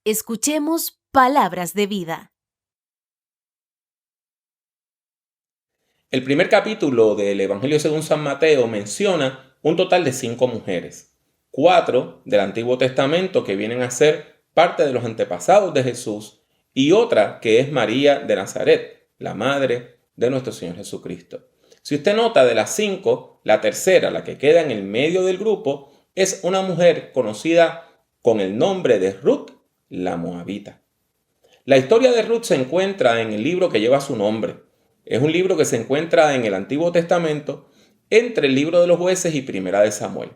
Escuchemos palabras de vida. El primer capítulo del Evangelio según San Mateo menciona un total de 5 mujeres, 4 del Antiguo Testamento que vienen a ser parte de los antepasados de Jesús y otra que es María de Nazaret, la madre de nuestro Señor Jesucristo. Si usted nota, de las 5, la tercera, la que queda en el medio del grupo, es una mujer conocida con el nombre de Ruth, la Moabita. La historia de Ruth se encuentra en el libro que lleva su nombre. Es un libro que se encuentra en el Antiguo Testamento entre el libro de los jueces y Primera de Samuel.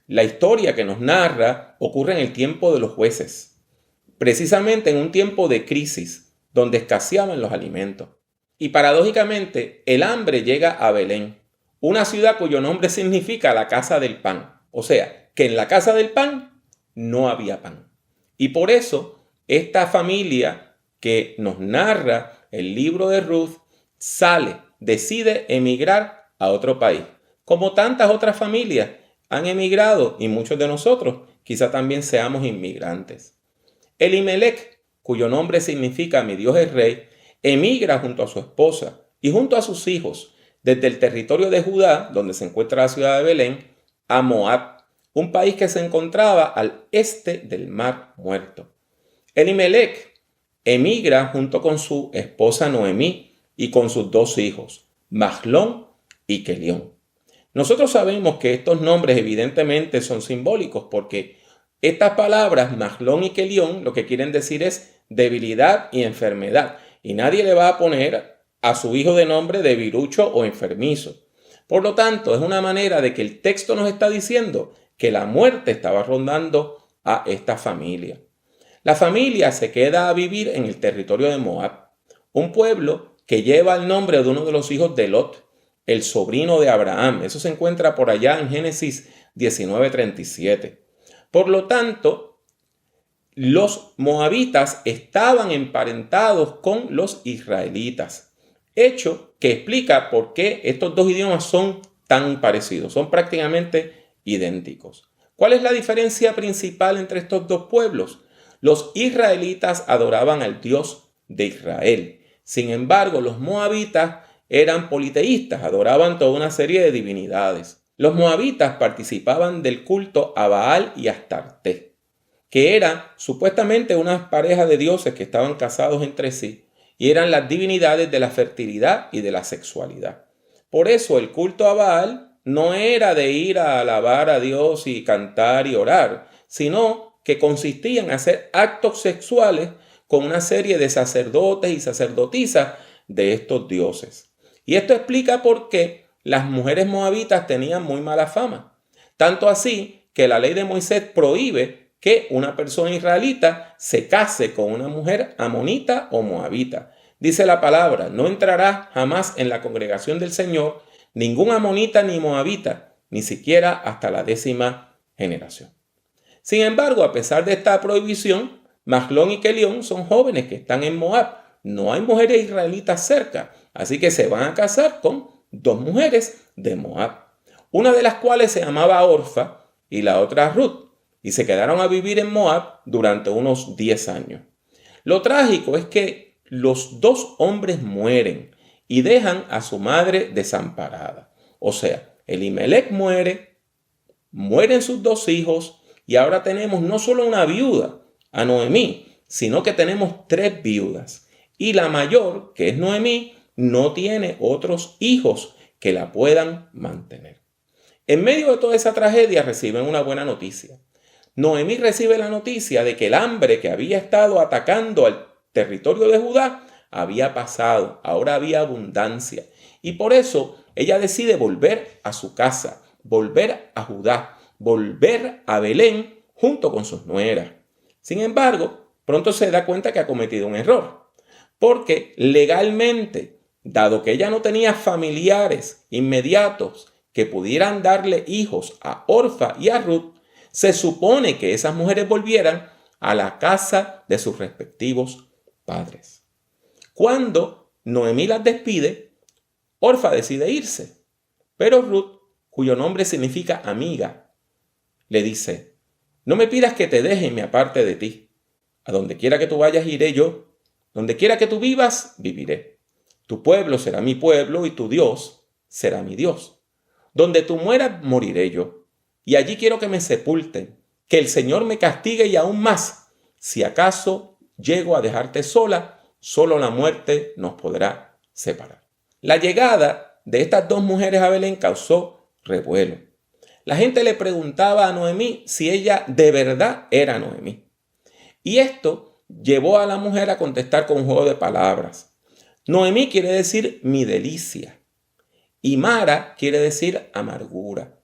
La historia que nos narra ocurre en el tiempo de los jueces, precisamente en un tiempo de crisis donde escaseaban los alimentos. Y paradójicamente, el hambre llega a Belén, una ciudad cuyo nombre significa la casa del pan. O sea, que en la casa del pan no había pan. Y por eso, esta familia que nos narra el libro de Ruth decide emigrar a otro país. Como tantas otras familias han emigrado y muchos de nosotros quizá también seamos inmigrantes. Elimelech, cuyo nombre significa mi Dios es rey, emigra junto a su esposa y junto a sus hijos desde el territorio de Judá, donde se encuentra la ciudad de Belén, a Moab, un país que se encontraba al este del Mar Muerto. Elimelech emigra junto con su esposa Noemí y con sus 2 hijos, Mahlón y Kelión. Nosotros sabemos que estos nombres evidentemente son simbólicos porque estas palabras, Mahlón y Kelión, lo que quieren decir es debilidad y enfermedad. Y nadie le va a poner a su hijo de nombre debilucho o enfermizo. Por lo tanto, es una manera de que el texto nos está diciendo que la muerte estaba rondando a esta familia. La familia se queda a vivir en el territorio de Moab, un pueblo que lleva el nombre de uno de los hijos de Lot, el sobrino de Abraham. Eso se encuentra por allá en Génesis 19:37. Por lo tanto, los moabitas estaban emparentados con los israelitas, hecho que explica por qué estos 2 idiomas son tan parecidos, son prácticamente idénticos. ¿Cuál es la diferencia principal entre estos 2 pueblos? Los israelitas adoraban al Dios de Israel. Sin embargo, los moabitas eran politeístas, adoraban toda una serie de divinidades. Los moabitas participaban del culto a Baal y Astarte, que eran supuestamente unas parejas de dioses que estaban casados entre sí y eran las divinidades de la fertilidad y de la sexualidad. Por eso el culto a Baal no era de ir a alabar a Dios y cantar y orar, sino que consistía en hacer actos sexuales con una serie de sacerdotes y sacerdotisas de estos dioses. Y esto explica por qué las mujeres moabitas tenían muy mala fama. Tanto así que la ley de Moisés prohíbe que una persona israelita se case con una mujer amonita o moabita. Dice la palabra, no entrará jamás en la congregación del Señor ningún amonita ni moabita, ni siquiera hasta la 10ª generación. Sin embargo, a pesar de esta prohibición, Mahlón y Kelión son jóvenes que están en Moab. No hay mujeres israelitas cerca, así que se van a casar con 2 mujeres de Moab, una de las cuales se llamaba Orfa y la otra Ruth, y se quedaron a vivir en Moab durante unos 10 años. Lo trágico es que los 2 hombres mueren y dejan a su madre desamparada. O sea, Elimelech mueren sus 2 hijos, y ahora tenemos no solo una viuda, a Noemí, sino que tenemos 3 viudas. Y la mayor, que es Noemí, no tiene otros hijos que la puedan mantener. En medio de toda esa tragedia reciben una buena noticia. Noemí recibe la noticia de que el hambre que había estado atacando al territorio de Judá había pasado, ahora había abundancia. Y por eso ella decide volver a su casa, volver a Judá, volver a Belén junto con sus nueras. Sin embargo, pronto se da cuenta que ha cometido un error, porque legalmente, dado que ella no tenía familiares inmediatos que pudieran darle hijos a Orfa y a Ruth, se supone que esas mujeres volvieran a la casa de sus respectivos padres. Cuando Noemí las despide, Orfa decide irse, pero Ruth, cuyo nombre significa amiga, le dice, no me pidas que te deje y me aparte de ti. A donde quiera que tú vayas, iré yo. Donde quiera que tú vivas, viviré. Tu pueblo será mi pueblo y tu Dios será mi Dios. Donde tú mueras, moriré yo. Y allí quiero que me sepulten. Que el Señor me castigue y aún más. Si acaso llego a dejarte sola, solo la muerte nos podrá separar. La llegada de estas dos mujeres a Belén causó revuelo. La gente le preguntaba a Noemí si ella de verdad era Noemí. Y esto llevó a la mujer a contestar con un juego de palabras. Noemí quiere decir mi delicia y Mara quiere decir amargura.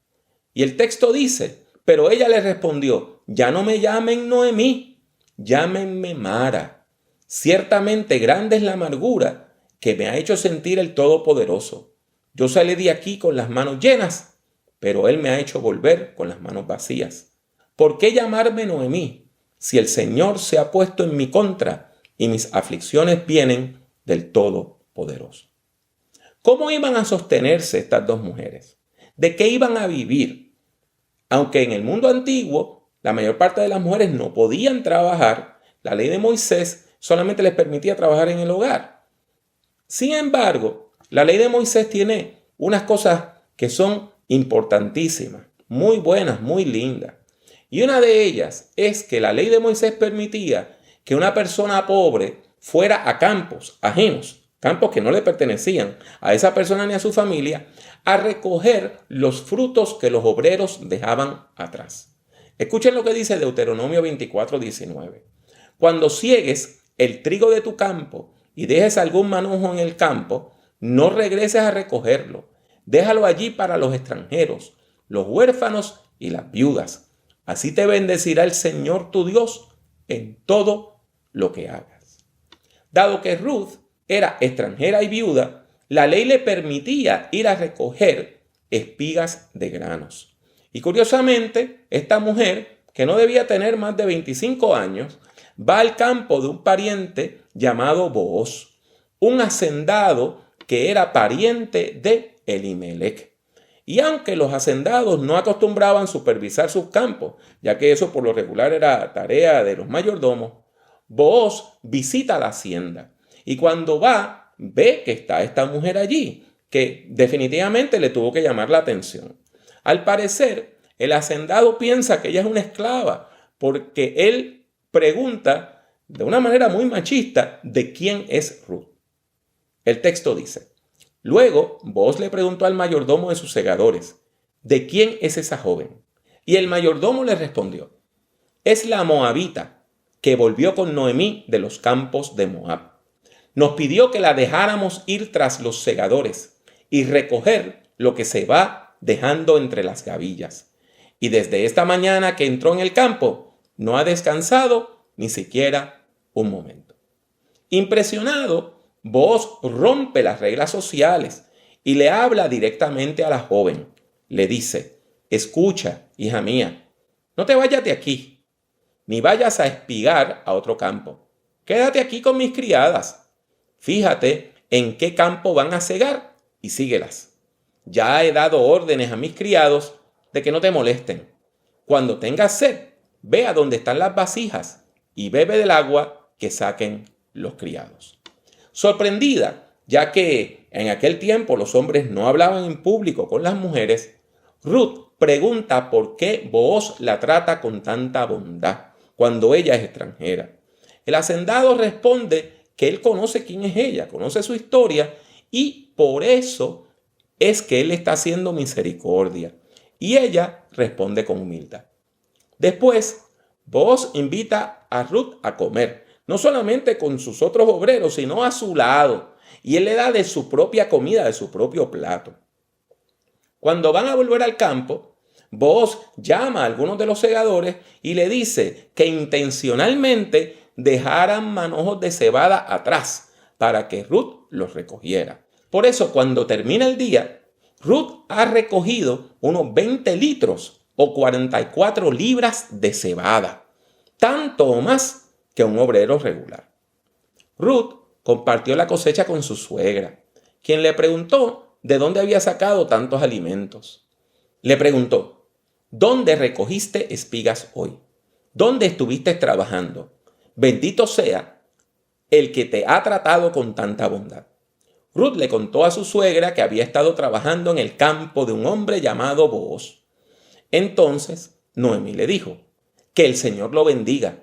Y el texto dice, pero ella le respondió, ya no me llamen Noemí, llámenme Mara. Ciertamente grande es la amargura que me ha hecho sentir el Todopoderoso. Yo salí de aquí con las manos llenas, pero Él me ha hecho volver con las manos vacías. ¿Por qué llamarme Noemí? Si el Señor se ha puesto en mi contra y mis aflicciones vienen del Todopoderoso. ¿Cómo iban a sostenerse estas dos mujeres? ¿De qué iban a vivir? Aunque en el mundo antiguo la mayor parte de las mujeres no podían trabajar, la ley de Moisés solamente les permitía trabajar en el hogar. Sin embargo, la ley de Moisés tiene unas cosas que son importantísimas, muy buenas, muy lindas. Y una de ellas es que la ley de Moisés permitía que una persona pobre fuera a campos ajenos, campos que no le pertenecían a esa persona ni a su familia, a recoger los frutos que los obreros dejaban atrás. Escuchen lo que dice Deuteronomio 24:19. Cuando ciegues el trigo de tu campo y dejes algún manojo en el campo, no regreses a recogerlo. Déjalo allí para los extranjeros, los huérfanos y las viudas. Así te bendecirá el Señor tu Dios en todo lo que hagas. Dado que Ruth era extranjera y viuda, la ley le permitía ir a recoger espigas de granos. Y curiosamente, esta mujer, que no debía tener más de 25 años, va al campo de un pariente llamado Booz, un hacendado que era pariente de Elimelech. Y aunque los hacendados no acostumbraban supervisar sus campos, ya que eso por lo regular era tarea de los mayordomos, Booz visita la hacienda y cuando va, ve que está esta mujer allí, que definitivamente le tuvo que llamar la atención. Al parecer, el hacendado piensa que ella es una esclava, porque él pregunta de una manera muy machista de quién es Ruth. El texto dice, luego Booz le preguntó al mayordomo de sus segadores, ¿de quién es esa joven? Y el mayordomo le respondió, es la moabita que volvió con Noemí de los campos de Moab. Nos pidió que la dejáramos ir tras los segadores y recoger lo que se va dejando entre las gavillas. Y desde esta mañana que entró en el campo, no ha descansado ni siquiera un momento. Impresionado, Booz rompe las reglas sociales y le habla directamente a la joven. Le dice, escucha, hija mía, no te vayas de aquí, ni vayas a espigar a otro campo. Quédate aquí con mis criadas. Fíjate en qué campo van a segar y síguelas. Ya he dado órdenes a mis criados de que no te molesten. Cuando tengas sed, ve a donde están las vasijas y bebe del agua que saquen los criados. Sorprendida, ya que en aquel tiempo los hombres no hablaban en público con las mujeres, Ruth pregunta por qué Booz la trata con tanta bondad cuando ella es extranjera. El hacendado responde que él conoce quién es ella, conoce su historia y por eso es que él está haciendo misericordia. Y ella responde con humildad. Después, Booz invita a Ruth a comer, no solamente con sus otros obreros, sino a su lado. Y él le da de su propia comida, de su propio plato. Cuando van a volver al campo, Booz llama a algunos de los segadores y le dice que intencionalmente dejaran manojos de cebada atrás para que Ruth los recogiera. Por eso, cuando termina el día, Ruth ha recogido unos 20 litros o 44 libras de cebada, tanto o más que un obrero regular. Ruth compartió la cosecha con su suegra, quien le preguntó de dónde había sacado tantos alimentos. Le preguntó, ¿dónde recogiste espigas hoy? ¿Dónde estuviste trabajando? Bendito sea el que te ha tratado con tanta bondad. Ruth le contó a su suegra que había estado trabajando en el campo de un hombre llamado Booz. Entonces Noemí le dijo: que el Señor lo bendiga.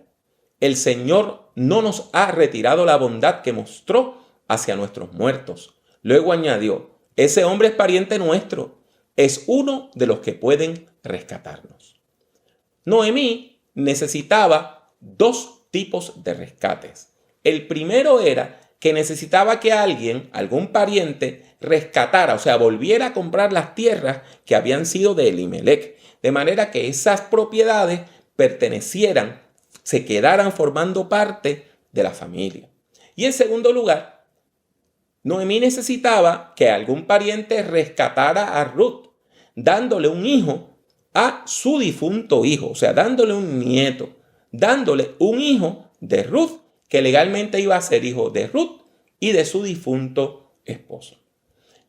El Señor no nos ha retirado la bondad que mostró hacia nuestros muertos. Luego añadió: ese hombre es pariente nuestro, es uno de los que pueden rescatarnos. Noemí necesitaba dos tipos de rescates. El primero era que necesitaba que alguien, algún pariente, rescatara, o sea, volviera a comprar las tierras que habían sido de Elimelec, de manera que esas propiedades pertenecieran, se quedaran formando parte de la familia. Y en segundo lugar, Noemí necesitaba que algún pariente rescatara a Ruth, dándole un hijo a su difunto hijo, o sea, dándole un nieto, dándole un hijo de Ruth, que legalmente iba a ser hijo de Ruth y de su difunto esposo.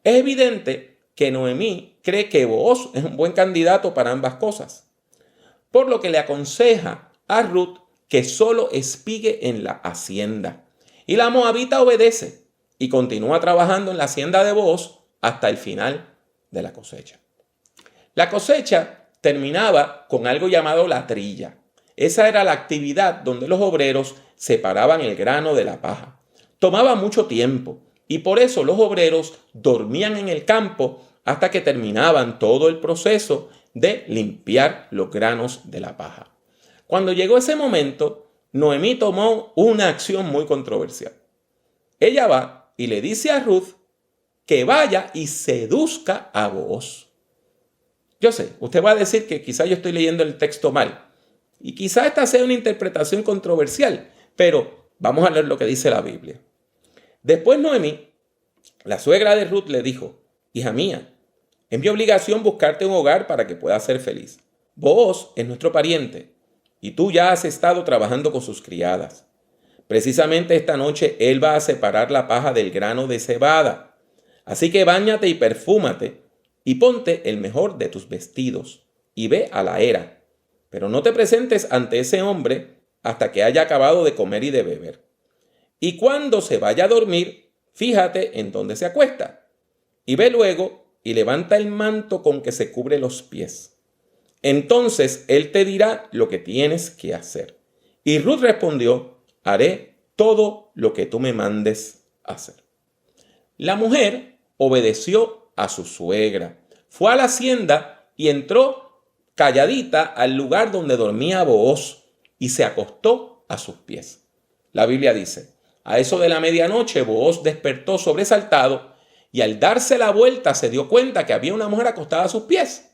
Es evidente que Noemí cree que Booz es un buen candidato para ambas cosas, por lo que le aconseja a Ruth que solo espigue en la hacienda. Y la moabita obedece y continúa trabajando en la hacienda de Booz hasta el final de la cosecha. La cosecha terminaba con algo llamado la trilla. Esa era la actividad donde los obreros separaban el grano de la paja. Tomaba mucho tiempo y por eso los obreros dormían en el campo hasta que terminaban todo el proceso de limpiar los granos de la paja. Cuando llegó ese momento, Noemí tomó una acción muy controversial. Ella va y le dice a Ruth que vaya y seduzca a Booz. Yo sé, usted va a decir que quizá yo estoy leyendo el texto mal. Y quizá esta sea una interpretación controversial, pero vamos a leer lo que dice la Biblia. Después Noemí, la suegra de Ruth, le dijo: hija mía, es mi obligación buscarte un hogar para que puedas ser feliz. Booz es nuestro pariente y tú ya has estado trabajando con sus criadas. Precisamente esta noche él va a separar la paja del grano de cebada. Así que báñate y perfúmate y ponte el mejor de tus vestidos y ve a la era. Pero no te presentes ante ese hombre hasta que haya acabado de comer y de beber. Y cuando se vaya a dormir, fíjate en dónde se acuesta. Y ve luego y levanta el manto con que se cubre los pies. Entonces él te dirá lo que tienes que hacer. Y Ruth respondió: haré todo lo que tú me mandes hacer. La mujer obedeció a su suegra. Fue a la hacienda y entró calladita al lugar donde dormía Booz y se acostó a sus pies. La Biblia dice: a eso de la medianoche Booz despertó sobresaltado y al darse la vuelta se dio cuenta que había una mujer acostada a sus pies.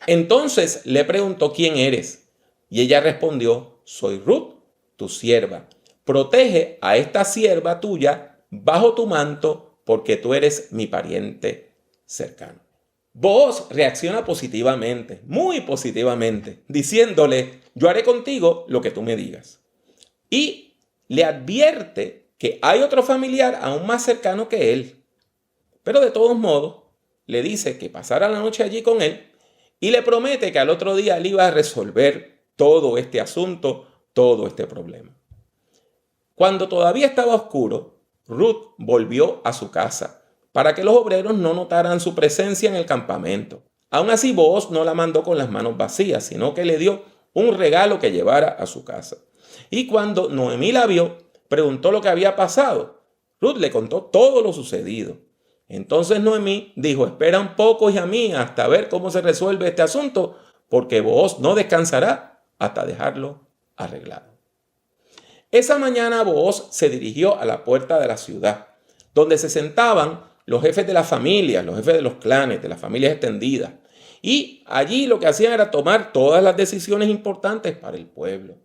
Entonces le preguntó: ¿quién eres? Y ella respondió: soy Ruth, tu sierva. Protege a esta sierva tuya bajo tu manto porque tú eres mi pariente cercano. Booz reacciona positivamente, muy positivamente, diciéndole: yo haré contigo lo que tú me digas. Y le advierte que hay otro familiar aún más cercano que él. Pero de todos modos, le dice que pasara la noche allí con él y le promete que al otro día él iba a resolver todo este asunto, todo este problema. Cuando todavía estaba oscuro, Ruth volvió a su casa para que los obreros no notaran su presencia en el campamento. Aún así, Booz no la mandó con las manos vacías, sino que le dio un regalo que llevara a su casa. Y cuando Noemí la vio, preguntó lo que había pasado. Ruth le contó todo lo sucedido. Entonces Noemí dijo: espera un poco, hija mía, hasta ver cómo se resuelve este asunto, porque Booz no descansará hasta dejarlo arreglado. Esa mañana Booz se dirigió a la puerta de la ciudad, donde se sentaban los jefes de las familias, los jefes de los clanes, de las familias extendidas. Y allí lo que hacían era tomar todas las decisiones importantes para el pueblo.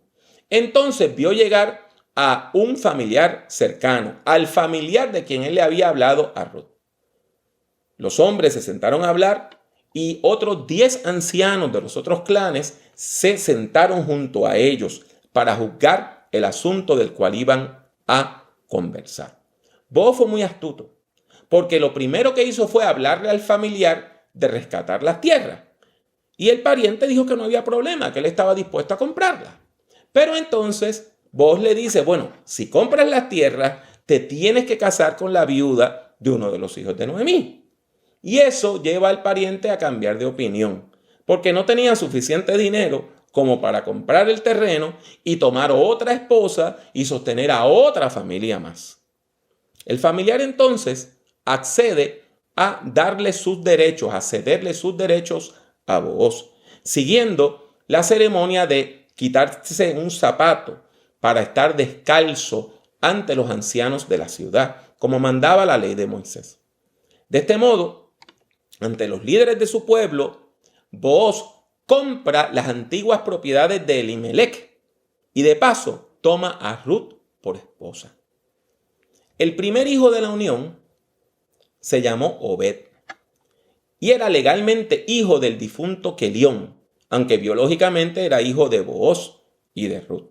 Entonces vio llegar a un familiar cercano, al familiar de quien él le había hablado a Ruth. Los hombres se sentaron a hablar y otros 10 ancianos de los otros clanes se sentaron junto a ellos para juzgar el asunto del cual iban a conversar. Booz fue muy astuto, porque lo primero que hizo fue hablarle al familiar de rescatar las tierras. Y el pariente dijo que no había problema, que él estaba dispuesto a comprarlas. Pero entonces Booz le dice, bueno, si compras las tierras, te tienes que casar con la viuda de uno de los hijos de Noemí. Y eso lleva al pariente a cambiar de opinión, porque no tenía suficiente dinero como para comprar el terreno y tomar otra esposa y sostener a otra familia más. El familiar entonces accede a darle sus derechos, a cederle sus derechos a Booz, siguiendo la ceremonia de quitarse un zapato para estar descalzo ante los ancianos de la ciudad, como mandaba la ley de Moisés. De este modo, ante los líderes de su pueblo, Booz compra las antiguas propiedades de Elimelec y de paso toma a Ruth por esposa. El primer hijo de la unión se llamó Obed y era legalmente hijo del difunto Kelión, aunque biológicamente era hijo de Booz y de Ruth.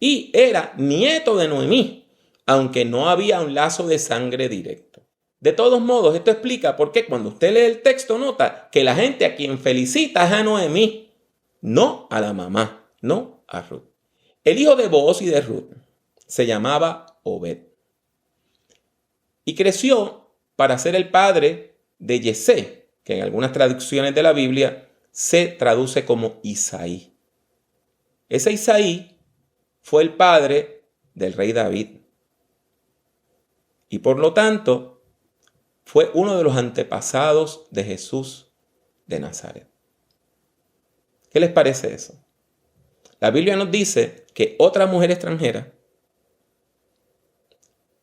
Y era nieto de Noemí, aunque no había un lazo de sangre directo. De todos modos, esto explica por qué cuando usted lee el texto nota que la gente a quien felicita es a Noemí, no a la mamá, no a Ruth. El hijo de Booz y de Ruth se llamaba Obed y creció para ser el padre de Yesé, que en algunas traducciones de la Biblia se traduce como Isaí. Ese Isaí fue el padre del rey David y por lo tanto fue uno de los antepasados de Jesús de Nazaret. ¿Qué les parece eso? La Biblia nos dice que otra mujer extranjera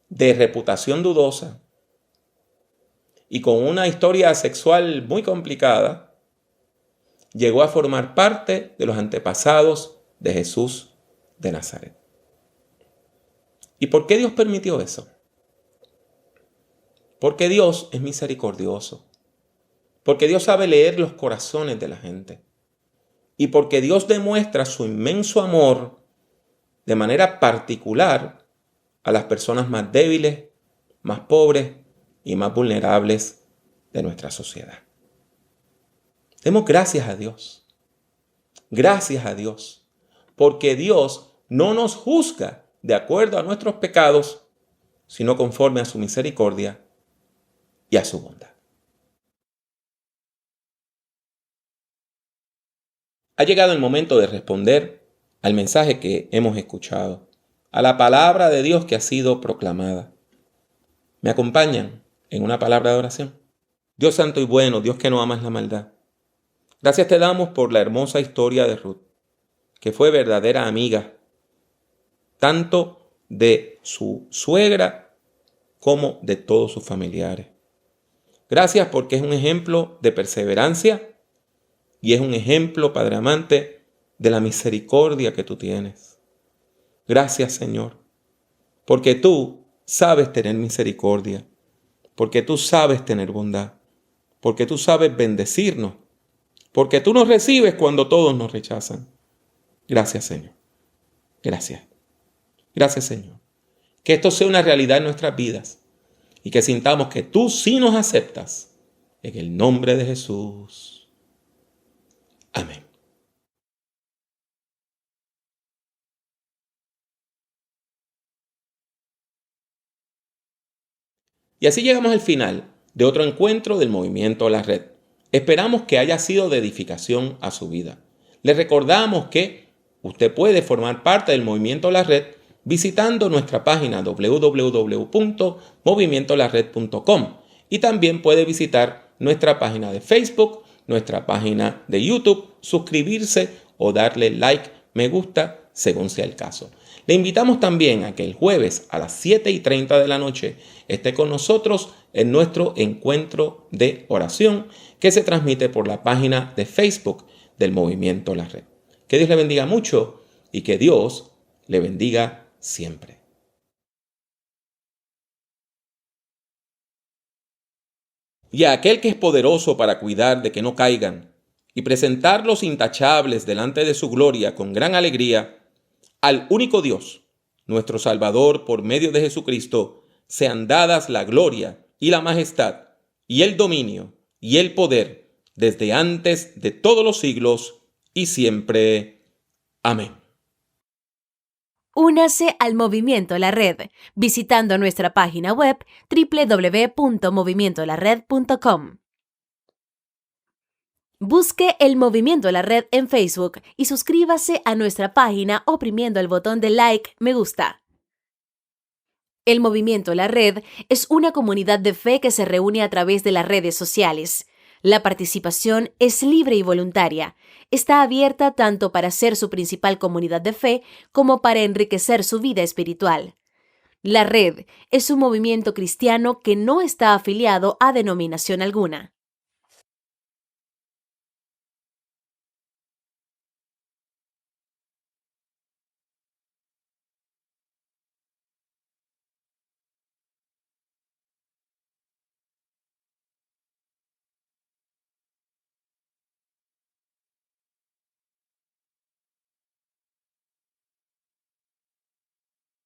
de reputación dudosa y con una historia sexual muy complicada llegó a formar parte de los antepasados de Jesús de Nazaret. ¿Y por qué Dios permitió eso? Porque Dios es misericordioso, porque Dios sabe leer los corazones de la gente y porque Dios demuestra su inmenso amor de manera particular a las personas más débiles, más pobres y más vulnerables de nuestra sociedad. Demos gracias a Dios. Gracias a Dios, porque Dios no nos juzga de acuerdo a nuestros pecados, sino conforme a su misericordia y a su bondad. Ha llegado el momento de responder al mensaje que hemos escuchado, a la palabra de Dios que ha sido proclamada. ¿Me acompañan en una palabra de oración? Dios santo y bueno, Dios que no amas la maldad. Gracias te damos por la hermosa historia de Ruth, que fue verdadera amiga, tanto de su suegra como de todos sus familiares. Gracias porque es un ejemplo de perseverancia y es un ejemplo, Padre amante, de la misericordia que tú tienes. Gracias, Señor, porque tú sabes tener misericordia, porque tú sabes tener bondad, porque tú sabes bendecirnos, porque tú nos recibes cuando todos nos rechazan. Gracias, Señor. Gracias. Gracias, Señor. Que esto sea una realidad en nuestras vidas y que sintamos que tú sí nos aceptas. En el nombre de Jesús. Amén. Y así llegamos al final de otro encuentro del Movimiento La Red. Esperamos que haya sido de edificación a su vida. Le recordamos que usted puede formar parte del Movimiento La Red visitando nuestra página www.movimientolared.com y también puede visitar nuestra página de Facebook, nuestra página de YouTube, suscribirse o darle like, me gusta, según sea el caso. Le invitamos también a que el jueves a las 7:30 de la noche esté con nosotros en nuestro encuentro de oración que se transmite por la página de Facebook del Movimiento La Red. Que Dios le bendiga mucho y que Dios le bendiga siempre. Y a aquel que es poderoso para cuidar de que no caigan y presentarlos intachables delante de su gloria con gran alegría, al único Dios, nuestro Salvador, por medio de Jesucristo, sean dadas la gloria y la majestad y el dominio y el poder desde antes de todos los siglos y siempre. Amén. Únase al Movimiento La Red visitando nuestra página web www.movimientolared.com. Busque el Movimiento La Red en Facebook y suscríbase a nuestra página oprimiendo el botón de like, me gusta. El Movimiento La Red es una comunidad de fe que se reúne a través de las redes sociales. La participación es libre y voluntaria. Está abierta tanto para ser su principal comunidad de fe como para enriquecer su vida espiritual. La Red es un movimiento cristiano que no está afiliado a denominación alguna.